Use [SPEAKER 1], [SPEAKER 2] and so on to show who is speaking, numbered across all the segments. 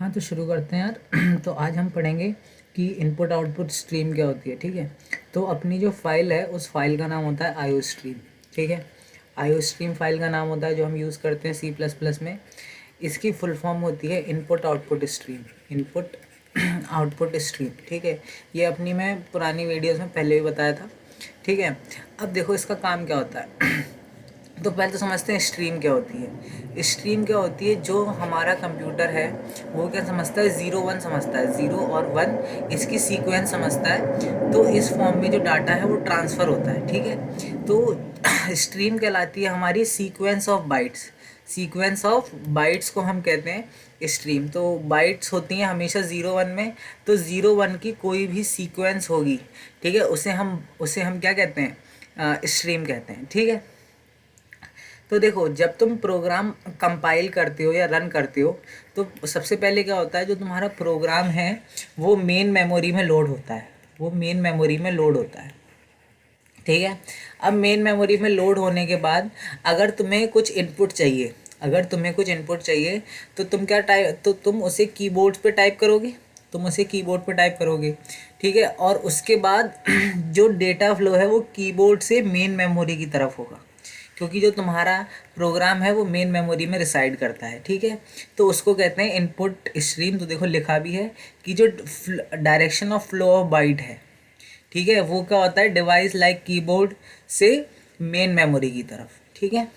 [SPEAKER 1] हाँ तो शुरू करते हैं यार। तो आज हम पढ़ेंगे कि इनपुट आउटपुट स्ट्रीम क्या होती है। ठीक है, तो अपनी जो फाइल है उस फाइल का नाम होता है आईओ स्ट्रीम। ठीक है, आईओ स्ट्रीम फाइल का नाम होता है जो हम यूज़ करते हैं सी प्लस प्लस में। इसकी फुल फॉर्म होती है input output stream. Input output stream, ठीक है। ये अपनी मैं पुरानी वीडियोज़ में पहले भी बताया था। ठीक है, अब देखो इसका काम क्या होता है। तो पहले तो समझते हैं स्ट्रीम क्या होती है। स्ट्रीम क्या होती है, जो हमारा कंप्यूटर है वो क्या समझता है, ज़ीरो वन समझता है, ज़ीरो और वन इसकी सीक्वेंस समझता है। तो इस फॉर्म में जो डाटा है वो ट्रांसफ़र होता है। ठीक है, तो स्ट्रीम कहलाती है हमारी sequence of bytes. Sequence of bytes को हम कहते हैं स्ट्रीम। तो बाइट्स होती हैं हमेशा ज़ीरो वन में, तो ज़ीरो वन की कोई भी सीक्वेंस होगी, ठीक है, उसे हम क्या कहते हैं, स्ट्रीम कहते हैं। ठीक है, तो देखो जब तुम प्रोग्राम कंपाइल करते हो या रन करते हो तो सबसे पहले क्या होता है, जो तुम्हारा प्रोग्राम है वो मेन मेमोरी में लोड होता है। वो मेन मेमोरी में लोड होता है। ठीक है, अब मेन मेमोरी में लोड होने के बाद अगर तुम्हें कुछ इनपुट चाहिए, तो तुम क्या टाइप, तो तुम उसे कीबोर्ड पे टाइप करोगे। ठीक है, और उसके बाद जो डेटा फ्लो है वो कीबोर्ड से मेन मेमोरी की तरफ होगा, क्योंकि जो तुम्हारा प्रोग्राम है वो मेन मेमोरी में रिसाइड करता है। ठीक है, तो उसको कहते हैं इनपुट स्ट्रीम। तो देखो लिखा भी है कि जो direction of flow of bite है, ठीक है, वो क्या होता है, डिवाइस लाइक कीबोर्ड से मेन मेमोरी की तरफ। ठीक है,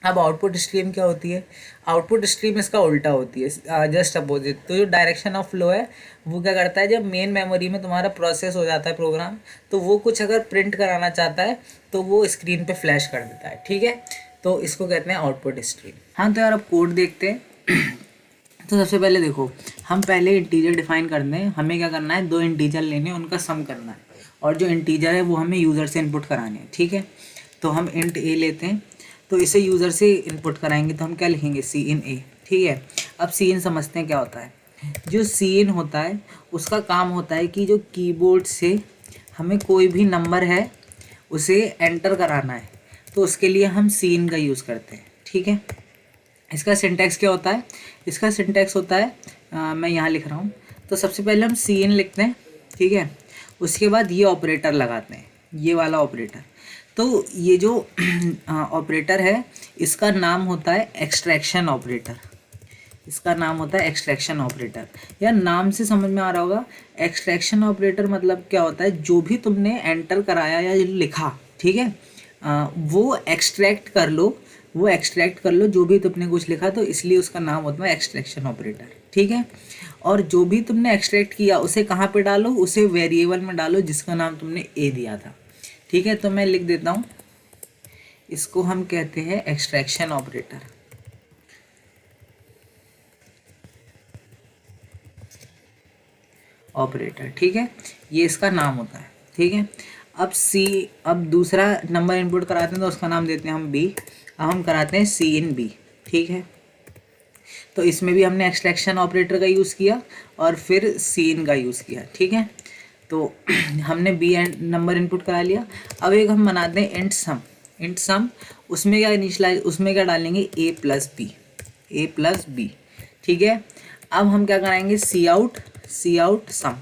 [SPEAKER 1] अब आउटपुट स्ट्रीम क्या होती है, आउटपुट स्ट्रीम इसका उल्टा होती है, जस्ट अपोजिट। तो जो डायरेक्शन ऑफ फ्लो है वो क्या करता है, जब मेन मेमोरी में तुम्हारा प्रोसेस हो जाता है प्रोग्राम, तो वो कुछ अगर प्रिंट कराना चाहता है तो वो स्क्रीन पे फ्लैश कर देता है। ठीक है, तो इसको कहते हैं आउटपुट स्ट्रीम। हाँ तो यार अब कोड देखते हैं। तो सबसे पहले देखो, हम पहले इंटीजर डिफाइन करते हैं। हमें क्या करना है, दो इंटीजर लेने हैं, उनका सम करना है, और जो इंटीजर है वो हमें यूज़र से इनपुट कराने हैं। ठीक है, तो हम इंट ए लेते हैं, तो इसे यूज़र से इनपुट कराएंगे, तो हम क्या लिखेंगे, सी इन ए। ठीक है, अब सी इन समझते हैं क्या होता है। जो सी इन होता है उसका काम होता है कि जो कीबोर्ड से हमें कोई भी नंबर है उसे एंटर कराना है, तो उसके लिए हम सी इन का यूज़ करते हैं। ठीक है, इसका सिंटैक्स क्या होता है, इसका सिंटैक्स होता है, मैं यहाँ लिख रहा हूँ। तो सबसे पहले हम सी इन लिखते हैं। ठीक है, उसके बाद ये ऑपरेटर लगाते हैं, ये वाला ऑपरेटर। तो ये जो ऑपरेटर है इसका नाम होता है एक्सट्रैक्शन ऑपरेटर। इसका नाम होता है एक्सट्रैक्शन ऑपरेटर, या नाम से समझ में आ रहा होगा। एक्सट्रैक्शन ऑपरेटर मतलब क्या होता है, जो भी तुमने एंटर कराया या लिखा, ठीक है, वो एक्सट्रैक्ट कर लो, जो भी तुमने कुछ लिखा, तो इसलिए उसका नाम होता है एक्सट्रैक्शन ऑपरेटर। ठीक है, और जो भी तुमने एक्सट्रैक्ट किया उसे कहाँ पे डालो, उसे वेरिएबल में डालो जिसका नाम तुमने ए दिया था। ठीक है, तो मैं लिख देता हूँ, इसको हम कहते हैं एक्सट्रैक्शन ऑपरेटर। ठीक है, ये इसका नाम होता है। ठीक है, अब दूसरा नंबर इनपुट कराते हैं तो उसका नाम देते हैं हम बी। अब हम कराते हैं सी इन बी। ठीक है, तो इसमें भी हमने एक्सट्रैक्शन ऑपरेटर का यूज़ किया और फिर सी इन का यूज़ किया। ठीक है, तो हमने बी नंबर इनपुट करा लिया। अब एक हम बनाते हैं इंट सम। उसमें क्या डालेंगे, ए प्लस बी। ठीक है, अब हम क्या कराएंगे, सी आउट सम।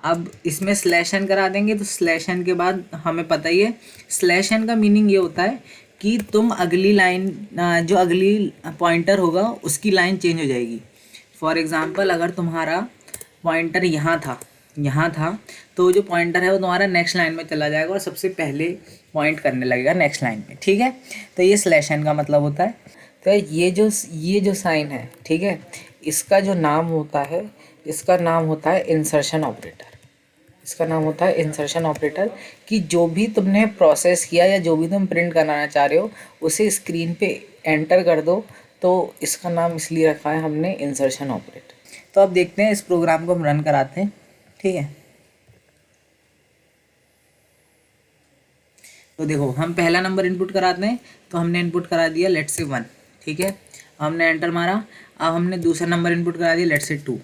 [SPEAKER 1] अब इसमें स्लैश एन करा देंगे, तो स्लैश एन के बाद हमें पता ही है, स्लैश एन का मीनिंग ये होता है कि तुम अगली लाइन, जो अगली पॉइंटर होगा उसकी लाइन चेंज हो जाएगी। फॉर एग्ज़ाम्पल अगर तुम्हारा पॉइंटर यहाँ था, तो जो पॉइंटर है वो तुम्हारा नेक्स्ट लाइन में चला जाएगा और सबसे पहले पॉइंट करने लगेगा नेक्स्ट लाइन में। ठीक है, तो ये स्लैश एन का मतलब होता है। तो ये जो साइन है, ठीक है, इसका जो नाम होता है, इसका नाम होता है इंसर्शन ऑपरेटर। कि जो भी तुमने प्रोसेस किया या जो भी तुम प्रिंट कराना चाह रहे हो उसे स्क्रीन पे एंटर कर दो, तो इसका नाम इसलिए रखा है हमने इंसर्शन ऑपरेटर। तो अब देखते हैं, इस प्रोग्राम को हम रन कराते हैं। ठीक है, तो देखो हम पहला नंबर इनपुट कराते हैं, तो हमने इनपुट करा दिया लेट्स से 1। ठीक है, हमने एंटर मारा। अब हमने दूसरा नंबर इनपुट करा दिया लेट्स से 2।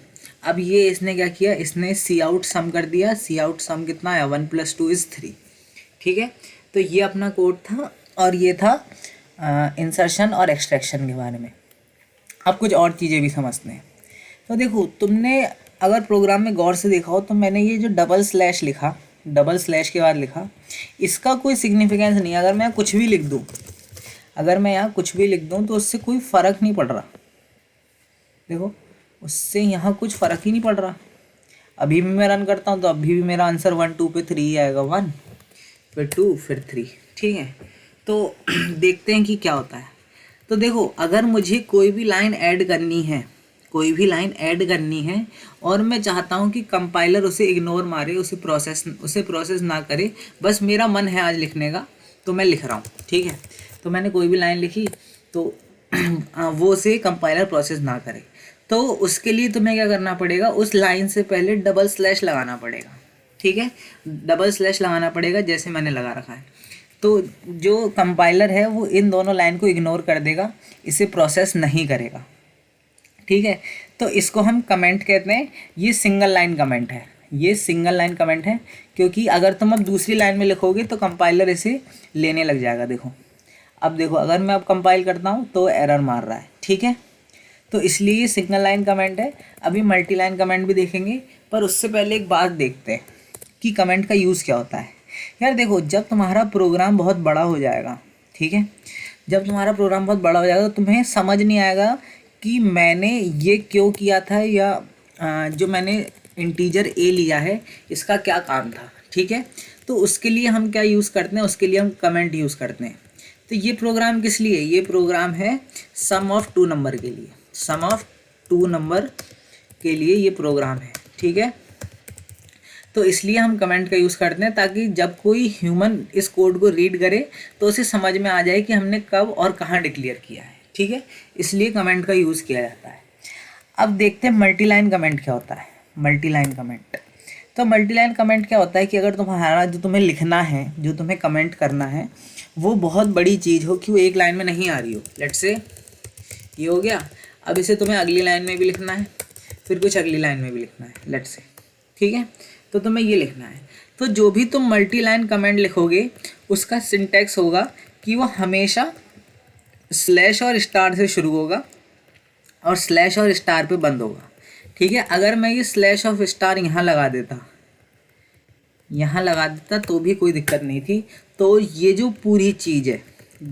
[SPEAKER 1] अब ये इसने क्या किया, इसने सी आउट सम कर दिया। सी आउट सम कितना आया, 1 + 2 = 3। ठीक है, तो ये अपना कोड था, और ये था इंसर्शन और एक्सट्रैक्शन के बारे में। अब कुछ और चीज़ें भी समझते हैं। तो देखो तुमने अगर प्रोग्राम में गौर से देखा हो तो मैंने ये जो डबल स्लैश लिखा, डबल स्लैश के बाद लिखा, इसका कोई सिग्निफिकेंस नहीं है। अगर मैं कुछ भी लिख दूँ, अगर मैं यहाँ कुछ भी लिख दूँ तो उससे कोई फ़र्क नहीं पड़ रहा। देखो उससे यहाँ कुछ फ़र्क ही नहीं पड़ रहा। अभी भी मैं रन करता हूँ तो अभी भी मेरा आंसर 1 2 पे 3 ही आएगा, 1 फिर 2 फिर 3। ठीक है, तो देखते हैं कि क्या होता है। तो देखो अगर मुझे कोई भी लाइन ऐड करनी है, कोई भी लाइन ऐड करनी है और मैं चाहता हूँ कि कंपाइलर उसे इग्नोर मारे, उसे प्रोसेस ना करे, बस मेरा मन है आज लिखने का तो मैं लिख रहा हूँ। ठीक है, तो मैंने कोई भी लाइन लिखी तो वो उसे कंपाइलर प्रोसेस ना करे, तो उसके लिए तुम्हें क्या करना पड़ेगा, उस लाइन से पहले डबल स्लैश लगाना पड़ेगा। ठीक है, डबल स्लैश लगाना पड़ेगा जैसे मैंने लगा रखा है। तो जो कंपाइलर है वो इन दोनों लाइन को इग्नोर कर देगा, इसे प्रोसेस नहीं करेगा। ठीक है, तो इसको हम कमेंट कहते हैं। ये सिंगल लाइन कमेंट है, ये सिंगल लाइन कमेंट है, क्योंकि अगर तुम अब दूसरी लाइन में लिखोगे तो कंपाइलर इसे लेने लग जाएगा। देखो अब देखो अगर मैं अब कंपाइल करता हूँ तो एरर मार रहा है। ठीक है, तो इसलिए ये सिंगल लाइन कमेंट है। अभी मल्टी लाइन कमेंट भी देखेंगे, पर उससे पहले एक बात देखते हैं कि कमेंट का यूज़ क्या होता है। यार देखो जब तुम्हारा प्रोग्राम बहुत बड़ा हो जाएगा, ठीक है, जब तुम्हारा प्रोग्राम बहुत बड़ा हो जाएगा तो तुम्हें समझ नहीं आएगा कि मैंने ये क्यों किया था, या जो मैंने इंटीजर ए लिया है इसका क्या काम था। ठीक है, तो उसके लिए हम क्या यूज़ करते हैं, उसके लिए हम कमेंट यूज़ करते हैं। तो ये प्रोग्राम किस लिए, ये प्रोग्राम है सम ऑफ 2 नंबर के लिए, सम ऑफ 2 नंबर के लिए ये प्रोग्राम है। ठीक है, तो इसलिए हम कमेंट का यूज़ करते हैं ताकि जब कोई ह्यूमन इस कोड को रीड करे तो उसे समझ में आ जाए कि हमने कब और कहाँ डिक्लेयर किया है। ठीक है, इसलिए कमेंट का यूज़ किया जाता है। अब देखते हैं मल्टी लाइन कमेंट क्या होता है। मल्टी लाइन कमेंट, तो मल्टी लाइन कमेंट क्या होता है कि अगर तुम्हारा जो तुम्हें लिखना है, जो तुम्हें कमेंट करना है, वो बहुत बड़ी चीज़ हो कि वो एक लाइन में नहीं आ रही हो। लेट्स से ये हो गया, अब इसे तुम्हें अगली लाइन में भी लिखना है, फिर कुछ अगली लाइन में भी लिखना है, लेट्स से। ठीक है, तो तुम्हें ये लिखना है। तो जो भी तुम मल्टी लाइन कमेंट लिखोगे उसका सिंटैक्स होगा कि वो हमेशा स्लैश और स्टार से शुरू होगा और स्लैश और स्टार पे बंद होगा। ठीक है, अगर मैं ये स्लैश ऑफ स्टार यहाँ लगा देता, यहाँ लगा देता तो भी कोई दिक्कत नहीं थी। तो ये जो पूरी चीज़ है,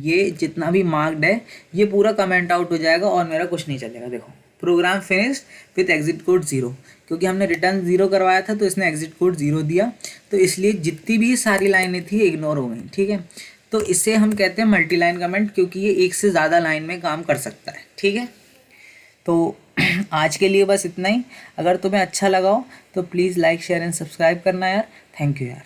[SPEAKER 1] ये जितना भी मार्क्ड है, ये पूरा कमेंट आउट हो जाएगा और मेरा कुछ नहीं चलेगा। देखो program finished with exit code 0, क्योंकि हमने रिटर्न 0 करवाया था तो इसने एग्जिट कोड 0 दिया, तो इसलिए जितनी भी सारी लाइनें थी इग्नोर हो गई। ठीक है, तो इसे हम कहते हैं मल्टी लाइन कमेंट, क्योंकि ये एक से ज़्यादा लाइन में काम कर सकता है। ठीक है, तो आज के लिए बस इतना ही। अगर तुम्हें अच्छा लगा हो तो please like share and subscribe करना यार। थैंक यू यार।